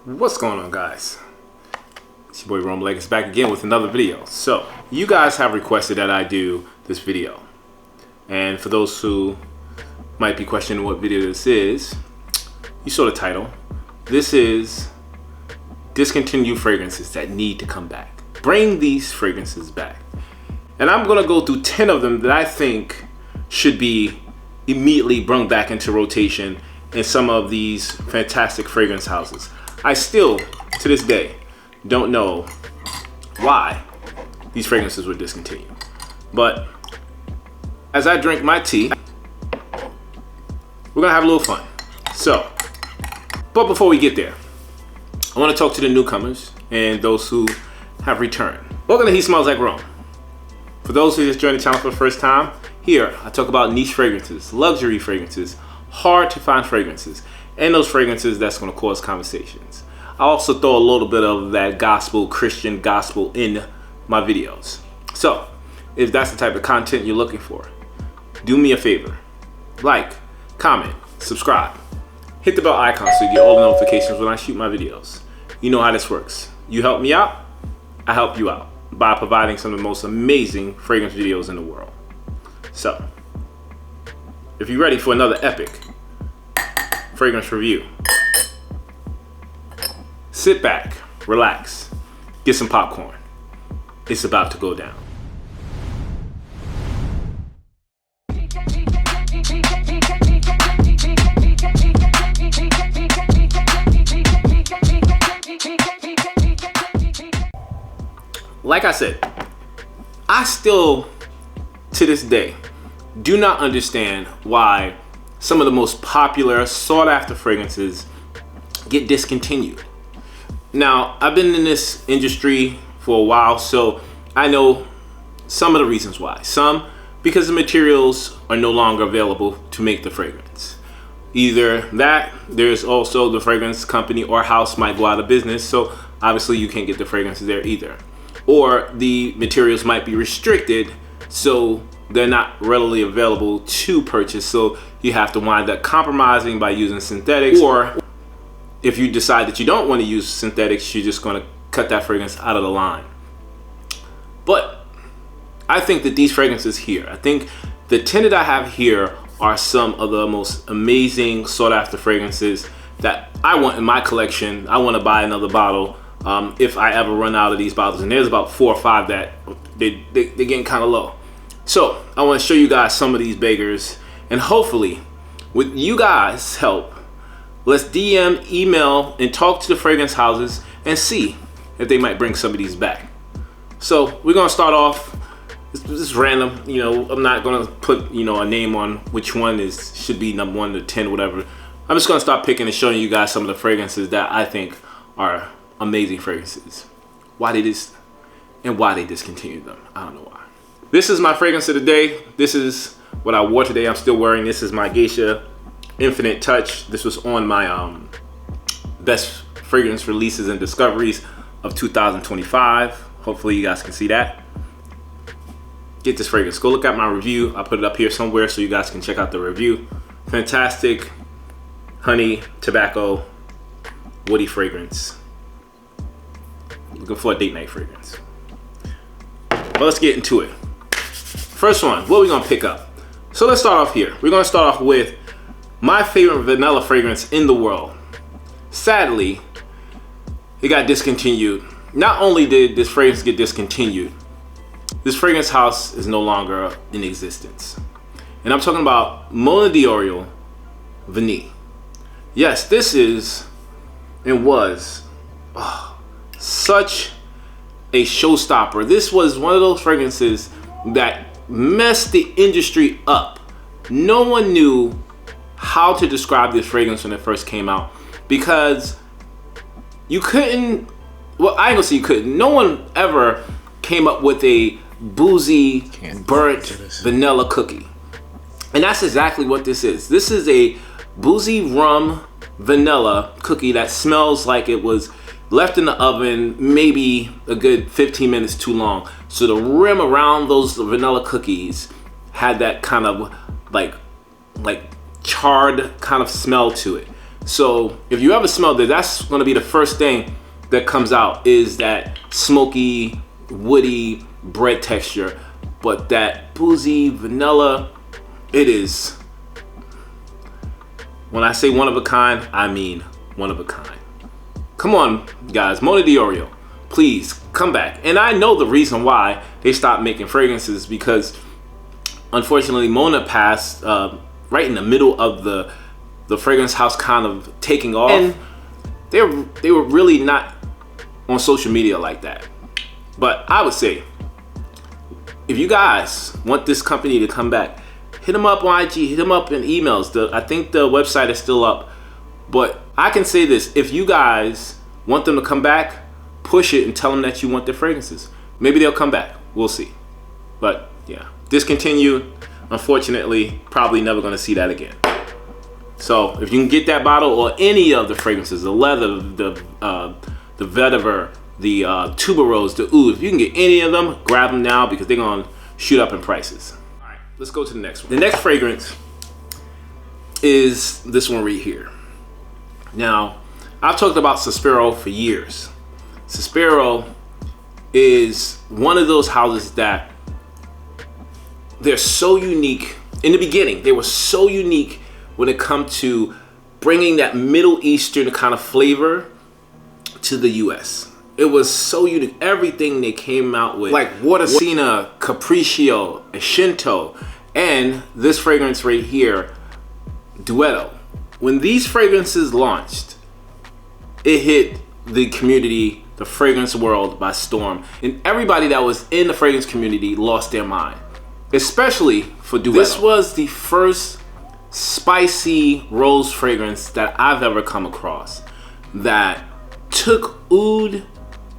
What's going on, guys? It's your boy Rome Lakers back again with another video. So you guys have requested that I do this video, and for those who might be questioning what video this is, you saw the title. This is discontinued fragrances that need to come back. Bring these fragrances back. And I'm gonna go through 10 of them that I think should be immediately brought back into rotation in some of these fantastic fragrance houses. I still, to this day, don't know why these fragrances were discontinued. But as I drink my tea, we're gonna have a little fun. But before we get there, I wanna talk to the newcomers and those who have returned. Welcome to He Smells Like Rome. For those who just joined the channel for the first time, here I talk about niche fragrances, luxury fragrances, hard to find fragrances, and those fragrances that's going to cause conversations. I also throw a little bit of that gospel, Christian gospel in my videos. So if that's the type of content you're looking for, do me a favor, like, comment, subscribe, hit the bell icon so you get all the notifications when I shoot my videos. You know how this works. You help me out, I help you out by providing some of the most amazing fragrance videos in the world. So if you're ready for another epic fragrance review, sit back, relax, get some popcorn. It's about to go down. Like I said, I still, to this day, do not understand why some of the most popular, sought-after fragrances get discontinued. Now, I've been in this industry for a while, so I know some of the reasons why. Some, because the materials are no longer available to make the fragrance. Either that, there's also the fragrance company or house might go out of business, so obviously you can't get the fragrances there either. Or the materials might be restricted, so they're not readily available to purchase, so you have to wind up compromising by using synthetics. Or if you decide that you don't want to use synthetics, you're just going to cut that fragrance out of the line. But I think that these fragrances here, I think the 10 that I have here are some of the most amazing sought after fragrances that I want in my collection. I want to buy another bottle if I ever run out of these bottles, and there's about 4 or 5 that they're getting kind of low. So I want to show you guys some of these beggars, and hopefully with you guys' help, let's DM, email, and talk to the fragrance houses and see if they might bring some of these back. So we're gonna start off, this is random, you know, I'm not gonna put, you know, a name on which one should be number 1 to 10, whatever. I'm just gonna start picking and showing you guys some of the fragrances that I think are amazing fragrances. Why they discontinued them, I don't know why. This is my fragrance of the day. This is what I wore today. I'm still wearing. This is my Boadicea Infinite Touch. This was on my best fragrance releases and discoveries of 2025. Hopefully you guys can see that. Get this fragrance. Go look at my review. I'll put it up here somewhere so you guys can check out the review. Fantastic honey, tobacco, woody fragrance. Looking for a date night fragrance. But let's get into it. First one, what are we gonna pick up? So let's start off here. We're gonna start off with my favorite vanilla fragrance in the world. Sadly, it got discontinued. Not only did this fragrance get discontinued, this fragrance house is no longer in existence. And I'm talking about Mona Dior Vanille. Yes, this is and was such a showstopper. This was one of those fragrances that messed the industry up. No one knew how to describe this fragrance when it first came out, because you couldn't, well, I ain't gonna say you couldn't, no one ever came up with a boozy, burnt vanilla cookie. And that's exactly what this is. This is a boozy rum vanilla cookie that smells like it was left in the oven maybe a good 15 minutes too long. So the rim around those vanilla cookies had that kind of like charred kind of smell to it. So if you ever smelled it, that's gonna be the first thing that comes out, is that smoky, woody bread texture. But that boozy vanilla, it is, when I say one of a kind, I mean one of a kind. Come on, guys, Mona D'Orio, please come back. And I know the reason why they stopped making fragrances, because unfortunately Mona passed right in the middle of the fragrance house kind of taking off. And they were really not on social media like that. But I would say, if you guys want this company to come back, hit them up on IG, hit them up in emails. I think the website is still up. But I can say this, if you guys want them to come back, push it and tell them that you want their fragrances. Maybe they'll come back, we'll see. But yeah, discontinued, unfortunately, probably never gonna see that again. So if you can get that bottle or any of the fragrances, the leather, the vetiver, the tuberose, the oud, if you can get any of them, grab them now, because they're gonna shoot up in prices. All right, let's go to the next one. The next fragrance is this one right here. Now, I've talked about Suspiro for years. Suspiro is one of those houses that they're so unique. In the beginning, they were so unique when it comes to bringing that Middle Eastern kind of flavor to the US. It was so unique. Everything they came out with, like Boadicea, Capriccio, Shinto, and this fragrance right here, Duetto. When these fragrances launched, it hit the community, the fragrance world, by storm. And everybody that was in the fragrance community lost their mind, especially for Duetto. This was the first spicy rose fragrance that I've ever come across that took oud,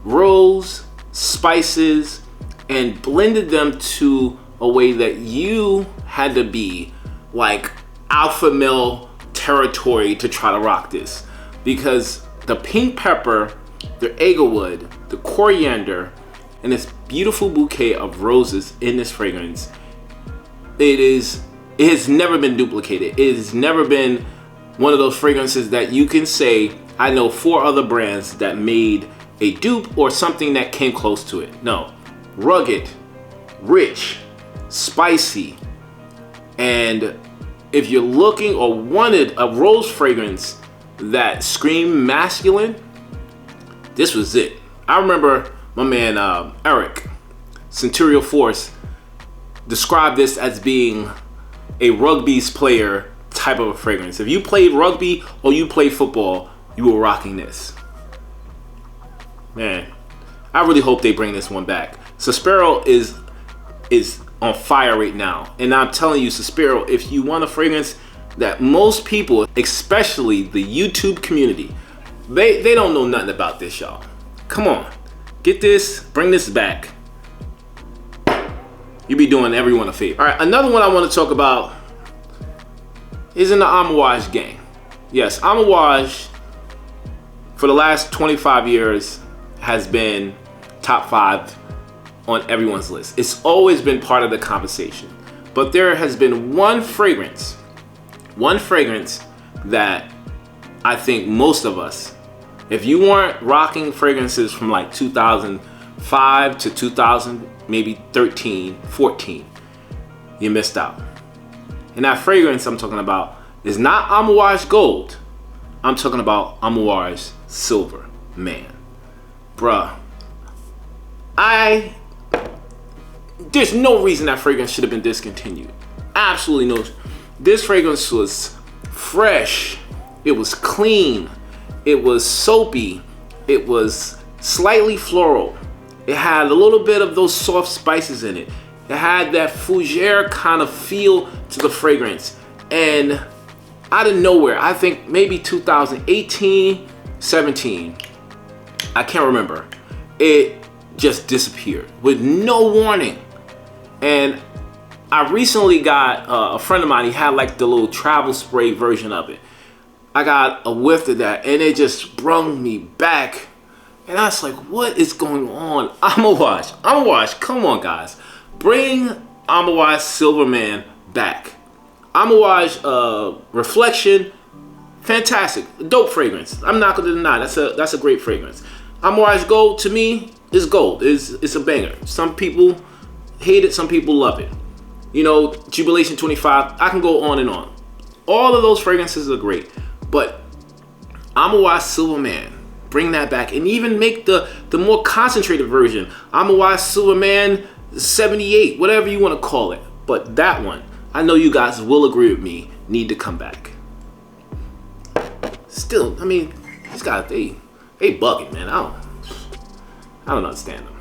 rose, spices, and blended them to a way that you had to be like alpha male territory to try to rock this. Because the pink pepper, the egglewood, the coriander, and this beautiful bouquet of roses in this fragrance, it has never been duplicated. It has never been one of those fragrances that you can say, I know 4 other brands that made a dupe or something that came close to it. No, rugged, rich, spicy. And if you're looking or wanted a rose fragrance that screamed masculine, this was it. I remember my man Eric, Centurial Force, described this as being a rugby's player type of a fragrance. If you played rugby or you played football, you were rocking this. Man, I really hope they bring this one back. Suspiro is on fire right now. And I'm telling you, Suspiro, if you want a fragrance that most people, especially the YouTube community, they don't know nothing about this, y'all. Come on, get this, bring this back. You be doing everyone a favor. All right, another one I want to talk about is in the Amouage gang. Yes, Amouage for the last 25 years has been top 5 on everyone's list. It's always been part of the conversation. But there has been one fragrance that I think most of us, if you weren't rocking fragrances from like 2005 to 2000, maybe 13, 14, you missed out. And that fragrance I'm talking about is not Amouage Gold. I'm talking about Amouage Silver. Man, bruh, there's no reason that fragrance should have been discontinued. Absolutely no. This fragrance was fresh. It was clean. It was soapy. It was slightly floral. It had a little bit of those soft spices in it. It had that fougere kind of feel to the fragrance. And out of nowhere, I think maybe 2018, 17, I can't remember, it just disappeared with no warning. And I recently got a friend of mine, he had like the little travel spray version of it. I got a whiff of that and it just brung me back. And I was like, what is going on? Amouage, come on guys. Bring Amouage Silverman back. Amouage Reflection fantastic, dope fragrance. I'm not gonna deny that's a great fragrance. Amor Eyes Gold to me is gold. It's a banger. Some people hate it, some people love it. You know, Jubilation 25. I can go on and on. All of those fragrances are great, but Amor Eyes Silverman, bring that back, and even make the more concentrated version. Amor Eyes Silverman 78, whatever you want to call it. But that one, I know you guys will agree with me, need to come back. Still, I mean, they bugging, man. I don't understand them.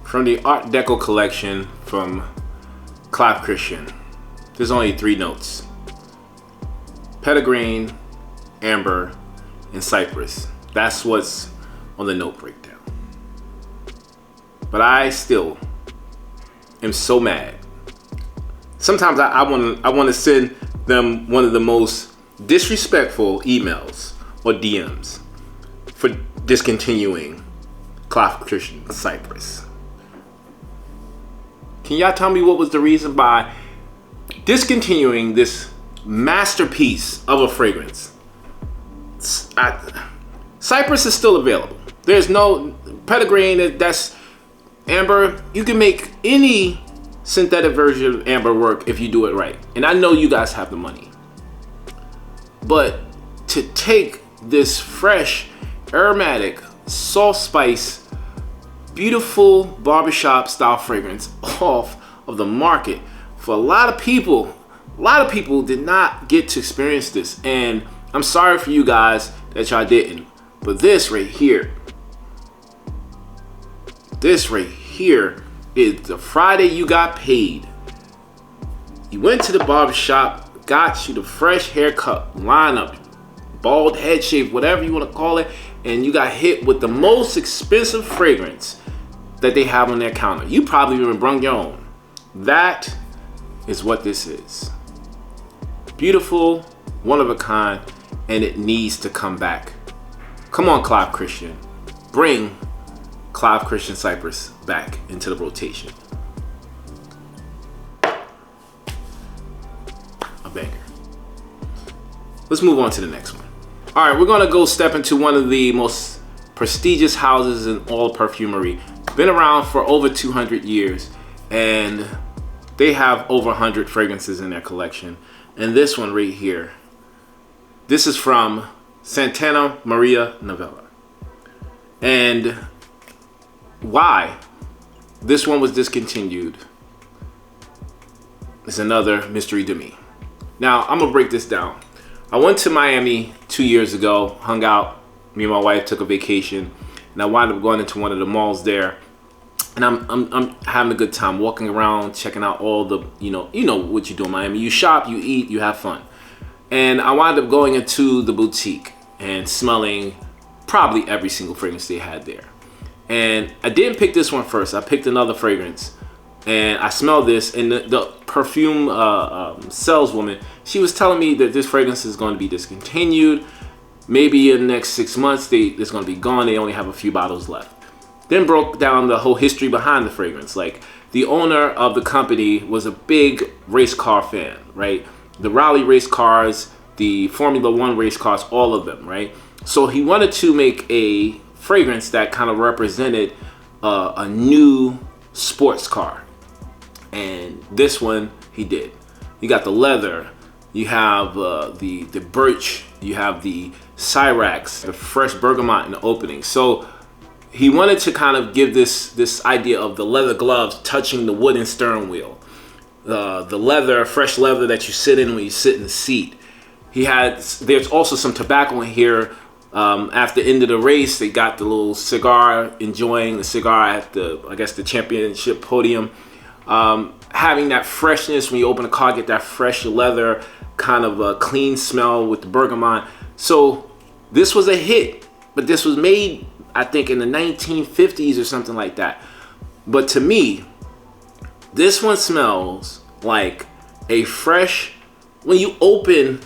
From the Art Deco collection from Clive Christian, there's only 3 notes: petitgrain, amber, and cypress. That's what's on the note breakdown. But I still am so mad. Sometimes I want to send them one of the most disrespectful emails or DMs for discontinuing Clive Christian Cypress. Can y'all tell me what was the reason by discontinuing this masterpiece of a fragrance? Cypress is still available. There's no petitgrain, that's amber. You can make any synthetic version of amber work if you do it right. And I know you guys have the money. But to take this fresh, aromatic, soft spice, beautiful barbershop style fragrance off of the market, for a lot of people did not get to experience this. And I'm sorry for you guys that y'all didn't. But this right here is the Friday you got paid. You went to the barbershop, got you the fresh haircut, lineup, bald head shave, whatever you want to call it, and you got hit with the most expensive fragrance that they have on their counter. You probably even brought your own. That is what this is. Beautiful, one of a kind, and it needs to come back. Come on, Clive Christian. Bring Clive Christian Cypress back into the rotation. A banger. Let's move on to the next one. All right, we're gonna go step into one of the most prestigious houses in all perfumery. Been around for over 200 years, and they have over 100 fragrances in their collection. And this one right here, this is from Santa Maria Novella. And why this one was discontinued is another mystery to me. Now, I'm gonna break this down. I went to Miami 2 years ago, hung out, me and my wife took a vacation, and I wound up going into one of the malls there. And I'm having a good time walking around, checking out all the, you know what you do in Miami. You shop, you eat, you have fun. And I wound up going into the boutique and smelling probably every single fragrance they had there. And I didn't pick this one first. I picked another fragrance, and I smelled this, and the perfume saleswoman, she was telling me that this fragrance is going to be discontinued. Maybe in the next 6 months, it's going to be gone. They only have a few bottles left. Then broke down the whole history behind the fragrance. Like, the owner of the company was a big race car fan, right? The Raleigh race cars, the Formula One race cars, all of them, right? So he wanted to make a fragrance that kind of represented a new sports car. And this one he did. You got the leather, you have the birch, you have the Cyrax, the fresh bergamot in the opening. So he wanted to kind of give this idea of the leather gloves touching the wooden steering wheel, the leather, fresh leather that you sit in when you sit in the seat. There's also some tobacco in here. After the end of the race, they got the little cigar, enjoying the cigar at the championship podium. Having that freshness when you open the car, get that fresh leather, kind of a clean smell with the bergamot. So this was a hit, but this was made, I think, in the 1950s or something like that. But to me, this one smells like a fresh, when you open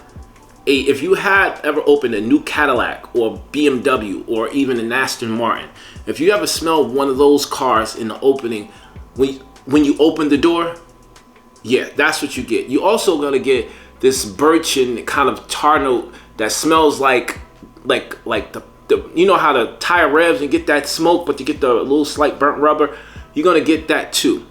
if you had ever opened a new Cadillac or BMW or even an Aston Martin, if you ever smelled one of those cars in the opening, when you open the door, yeah, that's what you get. You also gonna get this birch and kind of tar note that smells like the you know how the tire revs and get that smoke, but you get the little slight burnt rubber. You're gonna get that too.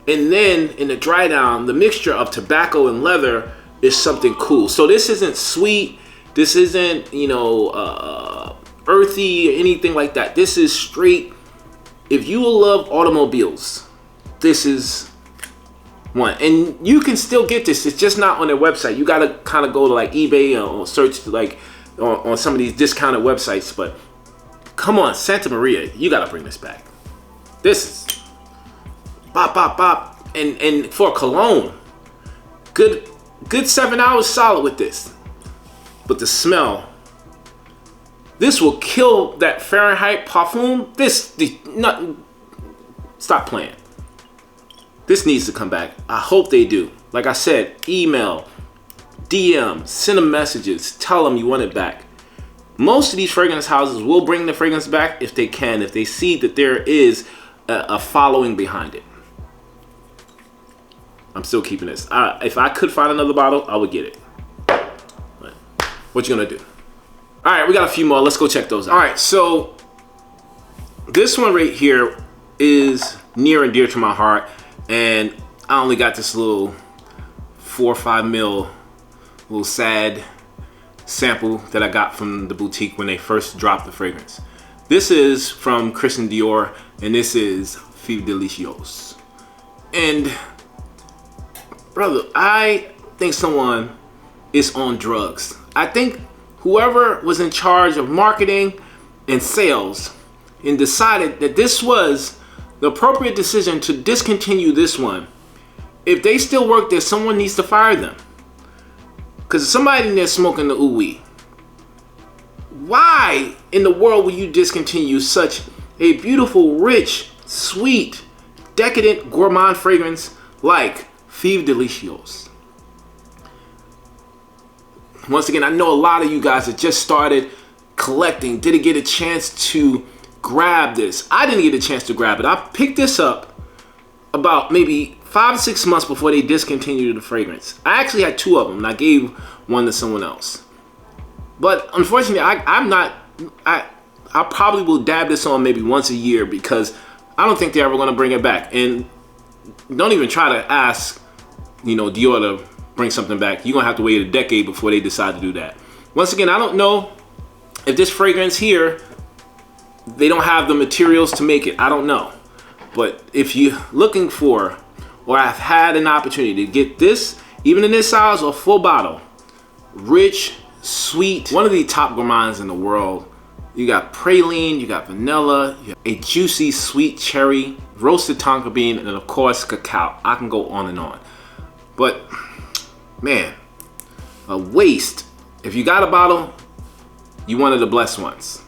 And then in the dry down, the mixture of tobacco and leather is something cool. So this isn't sweet. This isn't, you know, earthy or anything like that. This is straight. If you love automobiles, this is one. And you can still get this. It's just not on their website. You gotta kind of go to like eBay or search like on some of these discounted websites. But come on, Santa Maria, you gotta bring this back. This is bop, bop, bop. And for cologne, good 7 hours solid with this. But the smell, this will kill that Fahrenheit perfume. Stop playing. This needs to come back. I hope they do. Like I said, email, DM, send them messages, tell them you want it back. Most of these fragrance houses will bring the fragrance back if they can, if they see that there is a following behind it. I'm still keeping this. If I could find another bottle, I would get it. But what you gonna do? All right, we got a few more. Let's go check those out. All right, so this one right here is near and dear to my heart, and I only got this little 4 or 5 mil little sad sample that I got from the boutique when they first dropped the fragrance. This is from Christian Dior, and this is Fille Delicieuse. And brother, I think someone is on drugs. I think whoever was in charge of marketing and sales and decided that this was the appropriate decision to discontinue this one. If they still work there, someone needs to fire them. Because somebody in there smoking the ooh-wee. Why in the world would you discontinue such a beautiful, rich, sweet, decadent, gourmand fragrance like Fille Delicieuse? Once again, I know a lot of you guys that just started collecting didn't get a chance to grab this. I didn't get a chance to grab it. I picked this up about maybe 5 to 6 months before they discontinued the fragrance. I actually had 2 of them, and I gave one to someone else. But unfortunately, I probably will dab this on maybe once a year because I don't think they're ever going to bring it back. And don't even try to ask, you know, Dior to bring something back. You're going to have to wait a decade before they decide to do that. Once again, I don't know if this fragrance here, they don't have the materials to make it. I don't know. But if you're looking for, or I've had an opportunity to get this, even in this size or full bottle, rich, sweet, one of the top gourmands in the world. You got praline, you got vanilla, you have a juicy sweet cherry, roasted tonka bean, and of course cacao. I can go on and on. But man, a waste. If you got a bottle, you one of the blessed ones.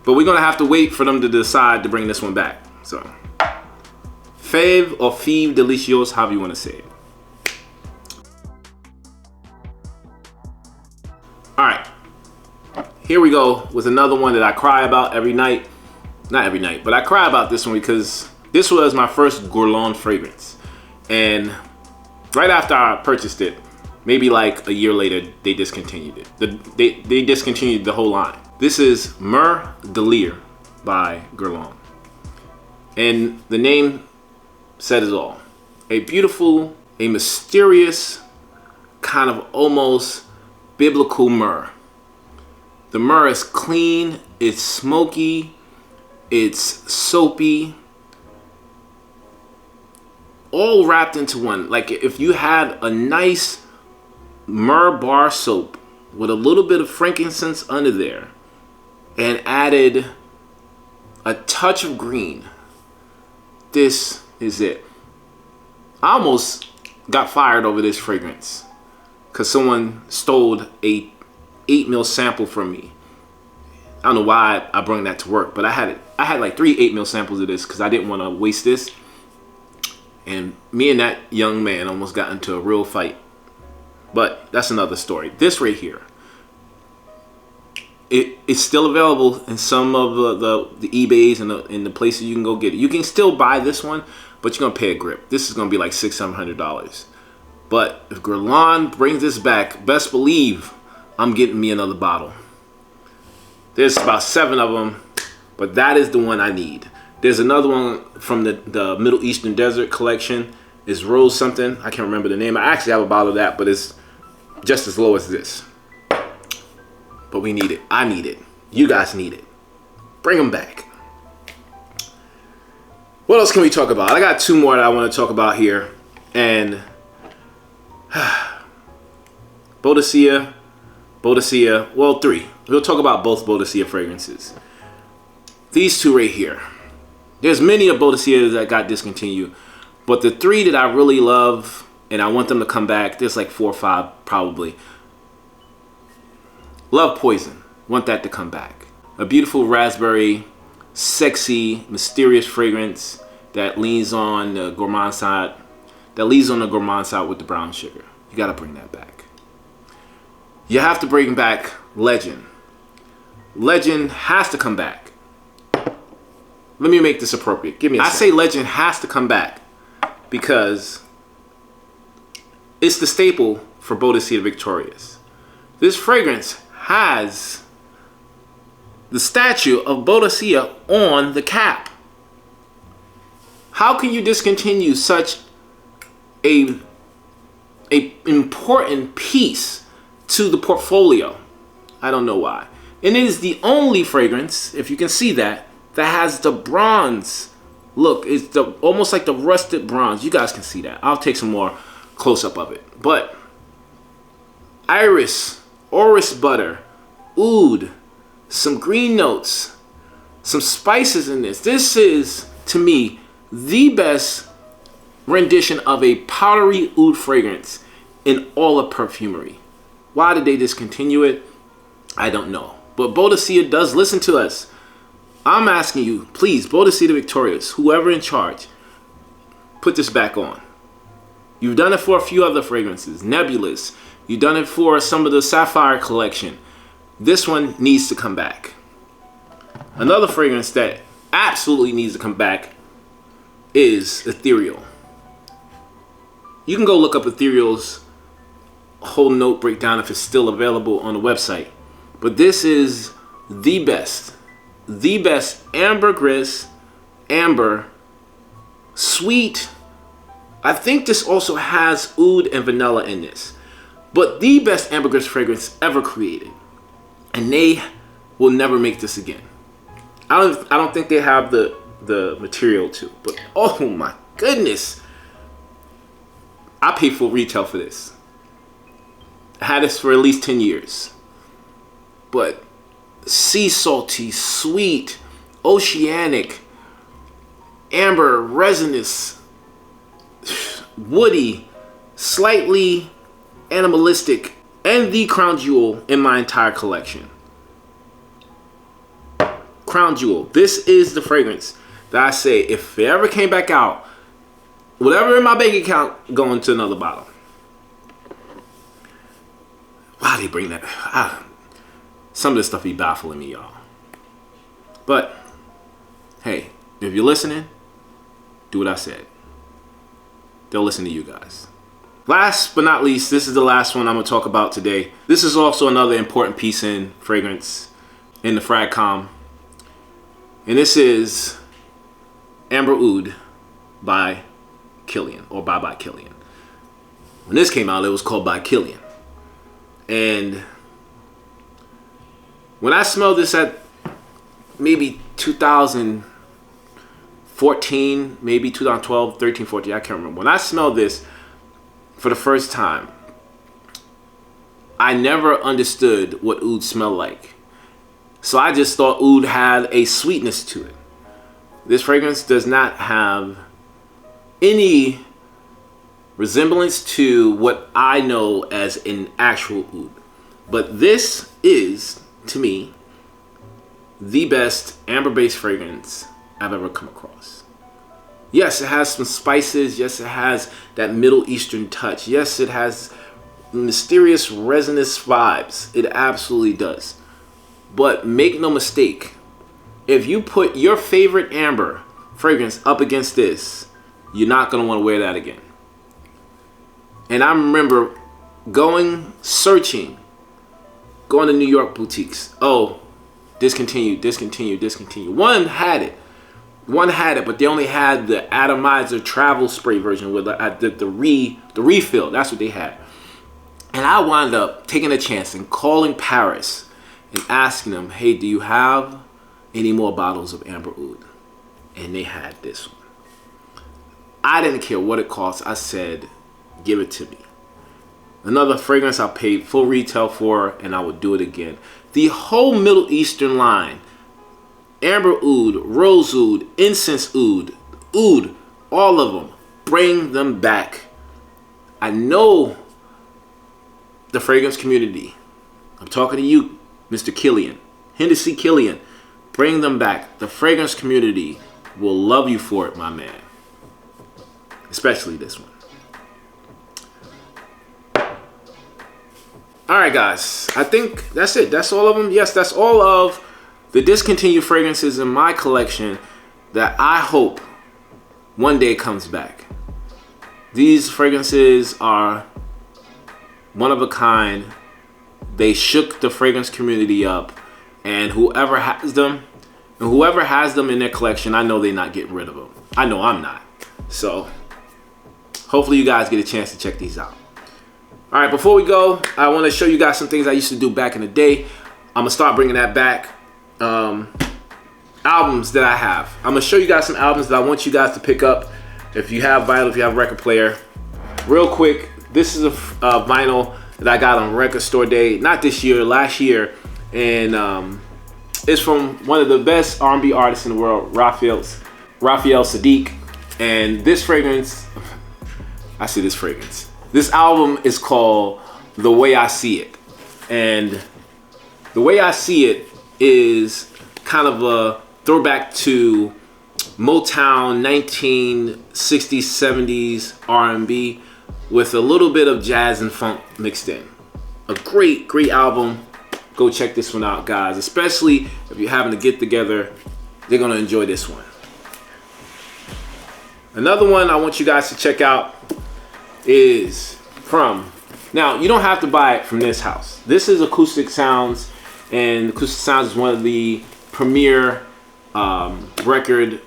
But we're gonna have to wait for them to decide to bring this one back. So, Fave or Fille Delicieuse, however you wanna say it. All right, here we go with another one that I cry about every night. Not every night, but I cry about this one because this was my first Cologne fragrance. And right after I purchased it, maybe like a year later, they discontinued it. They discontinued the whole line. This is Myrrh de Lire by Guerlain. And the name said it all. A beautiful, a mysterious, kind of almost biblical myrrh. The myrrh is clean, it's smoky, it's soapy, all wrapped into one. Like if you had a nice myrrh bar soap with a little bit of frankincense under there and added a touch of green, this is it. I almost got fired over this fragrance because someone stole a 8 ml sample from me. I don't know why I brought that to work, but I had like 3 8 ml samples of this because I didn't want to waste this. And me and that young man almost got into a real fight. But that's another story. This right here, it's still available in some of the eBays and the places you can go get it. You can still buy this one, but you're gonna pay a grip. This is gonna be like $600-700. But if Guerlain brings this back, best believe I'm getting me another bottle. There's about 7 of them, but that is the one I need. There's another one from the Middle Eastern Desert collection. It's Rose something. I can't remember the name. I actually have a bottle of that, but it's just as low as this. But we need it. I need it. You guys need it. Bring them back. What else can we talk about? I got 2 more that I want to talk about here. And Boadicea, well, 3. We'll talk about both Boadicea fragrances. These 2 right here. There's many of Boadicea that got discontinued, but the 3 that I really love and I want them to come back, there's like 4 or 5 probably. Love Poison. Want that to come back. A beautiful raspberry, sexy, mysterious fragrance that leans on the gourmand side. That leans on the gourmand side with the brown sugar. You gotta bring that back. You have to bring back Legend. Legend has to come back. Let me make this appropriate. Give me a second. I say Legend has to come back because it's the staple for Boadicea Victorious. This fragrance has the statue of Boadicea on the cap. How can you discontinue such a important piece to the portfolio? I don't know why. And it is the only fragrance, if you can see that has the bronze look. It's almost like the rusted bronze. You guys can see that. I'll take some more close-up of it. But iris, orris butter, oud, some green notes, some spices in this. This is, to me, the best rendition of a powdery oud fragrance in all of perfumery. Why did they discontinue it? I don't know. But Boadicea does listen to us. I'm asking you, please, Boadicea Victorious, whoever in charge, put this back on. You've done it for a few other fragrances, Nebulous. You've done it for some of the Sapphire collection. This one needs to come back. Another fragrance that absolutely needs to come back is Ethereal. You can go look up Ethereal's whole note breakdown if it's still available on the website. But this is the best ambergris, amber, sweet. I think this also has oud and vanilla in this. But the best ambergris fragrance ever created. And they will never make this again. I don't think they have the material to. But oh my goodness. I paid full retail for this. I had this for at least 10 years. But sea salty, sweet, oceanic, amber, resinous, woody, slightly animalistic, and the crown jewel in my entire collection. Crown jewel. This is the fragrance that I say, if it ever came back out, whatever in my bank account, going to another bottle. Why they bring that? Some of this stuff be baffling me, y'all. But, hey, if you're listening, do what I said. They'll listen to you guys. Last but not least, this is the last one I'm going to talk about today. This is also another important piece in fragrance in the Fragcom. And this is Amber Oud by Kilian, or by Kilian. When this came out, it was called by Kilian. And when I smelled this at maybe 2014, maybe 2012, 13, 14, I can't remember. When I smelled this for the first time, I never understood what oud smelled like. So I just thought oud had a sweetness to it. This fragrance does not have any resemblance to what I know as an actual oud. But this is, to me, the best amber-based fragrance I've ever come across. Yes, it has some spices. Yes, it has that Middle Eastern touch. Yes, it has mysterious resinous vibes. It absolutely does. But make no mistake, if you put your favorite amber fragrance up against this, you're not going to want to wear that again. And I remember going searching going to New York boutiques. Oh, discontinued, discontinued, discontinued. One had it, but they only had the atomizer travel spray version with the refill. That's what they had. And I wound up taking a chance and calling Paris and asking them, hey, do you have any more bottles of Amber Oud? And they had this one. I didn't care what it cost. I said, give it to me. Another fragrance I paid full retail for, and I would do it again. The whole Middle Eastern line, Amber Oud, Rose Oud, Incense Oud, Oud, all of them, bring them back. I know the fragrance community. I'm talking to you, Mr. Killian, Hennessy Killian. Bring them back. The fragrance community will love you for it, my man. Especially this one. All right, guys. I think that's it. That's all of them. Yes, that's all of the discontinued fragrances in my collection that I hope one day comes back. These fragrances are one of a kind. They shook the fragrance community up, and whoever has them in their collection, I know they're not getting rid of them. I know I'm not. So hopefully you guys get a chance to check these out. All right, before we go, I want to show you guys some things I used to do back in the day. I'm gonna start bringing that back. Albums that I have. I'm gonna show you guys some albums that I want you guys to pick up. If you have vinyl, if you have a record player. Real quick, this is a vinyl that I got on Record Store Day, not this year, last year, and it's from one of the best R&B artists in the world, Raphael Saadiq. And this fragrance, I see this fragrance. This album is called The Way I See It. And The Way I See It is kind of a throwback to Motown 1960s, 70s R&B with a little bit of jazz and funk mixed in. A great, great album. Go check this one out, guys. Especially if you're having to get together, they're gonna enjoy this one. Another one I want you guys to check out is from, now you don't have to buy it from this house. This is Acoustic Sounds, and Acoustic Sounds is one of the premier record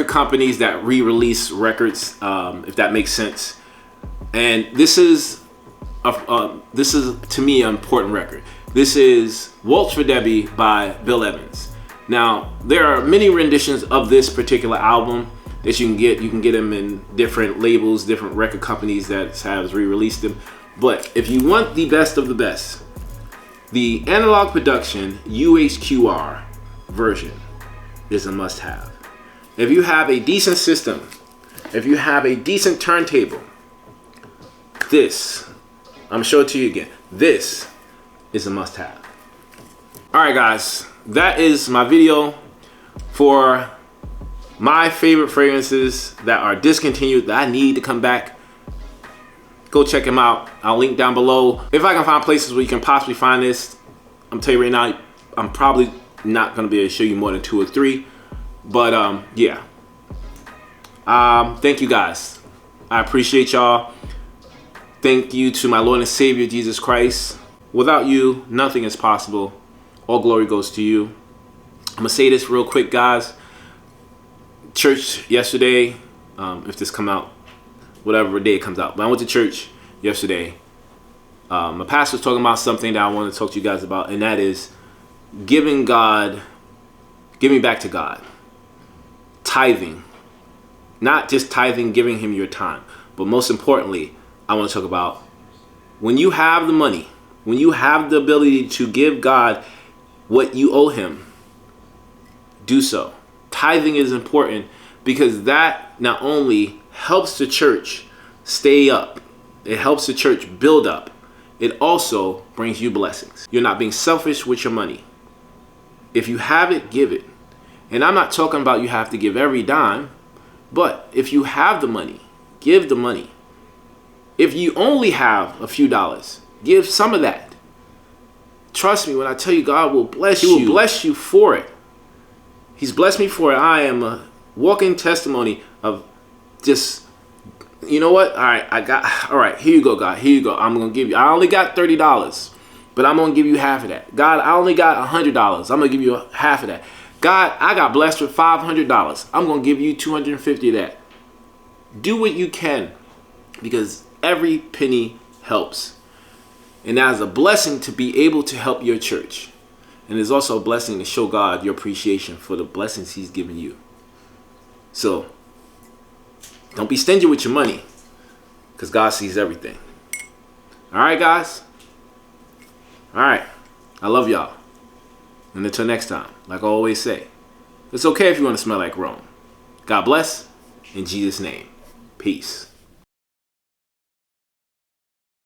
companies that re-release records, if that makes sense. And this is to me an important record. This is Waltz for Debbie by Bill Evans. Now there are many renditions of this particular album that you can get. You can get them in different labels, different record companies that have re-released them. But if you want the best of the best, the analog production UHQR version is a must-have. If you have a decent system, if you have a decent turntable, this, I'm gonna show it to you again. This is a must-have. All right, guys, that is my video for my favorite fragrances that are discontinued that I need to come back. Go check them out. I'll link down below. If I can find places where you can possibly find this, I'm telling you right now, I'm probably not gonna be able to show you more than 2 or 3. But yeah. Thank you guys. I appreciate y'all. Thank you to my Lord and Savior, Jesus Christ. Without you, nothing is possible. All glory goes to you. I'm gonna say this real quick, guys. Church yesterday, if this come out, whatever day it comes out, but I went to church yesterday. My pastor was talking about something that I want to talk to you guys about, and that is giving back to God. Tithing. Not just tithing, giving him your time, but most importantly, I want to talk about when you have the money, when you have the ability to give God what you owe him, do so. Tithing is important because that not only helps the church stay up, it helps the church build up, it also brings you blessings. You're not being selfish with your money. If you have it, give it. And I'm not talking about you have to give every dime, but if you have the money, give the money. If you only have a few dollars, give some of that. Trust me when I tell you, God will bless you. He will bless you for it. He's blessed me for it. I am a walking testimony of just, you know what? All right, here you go, God. Here you go. I'm going to give you, I only got $30. but I'm gonna give you half of that. God, I only got $100. I'm gonna give you half of that. God, I got blessed with $500. I'm gonna give you 250 of that. Do what you can, because every penny helps. And that is a blessing to be able to help your church. And it's also a blessing to show God your appreciation for the blessings he's given you. So, don't be stingy with your money, because God sees everything. All right, guys? All right. I love y'all. And until next time, like I always say, it's okay if you want to smell like Rome. God bless. In Jesus' name. Peace.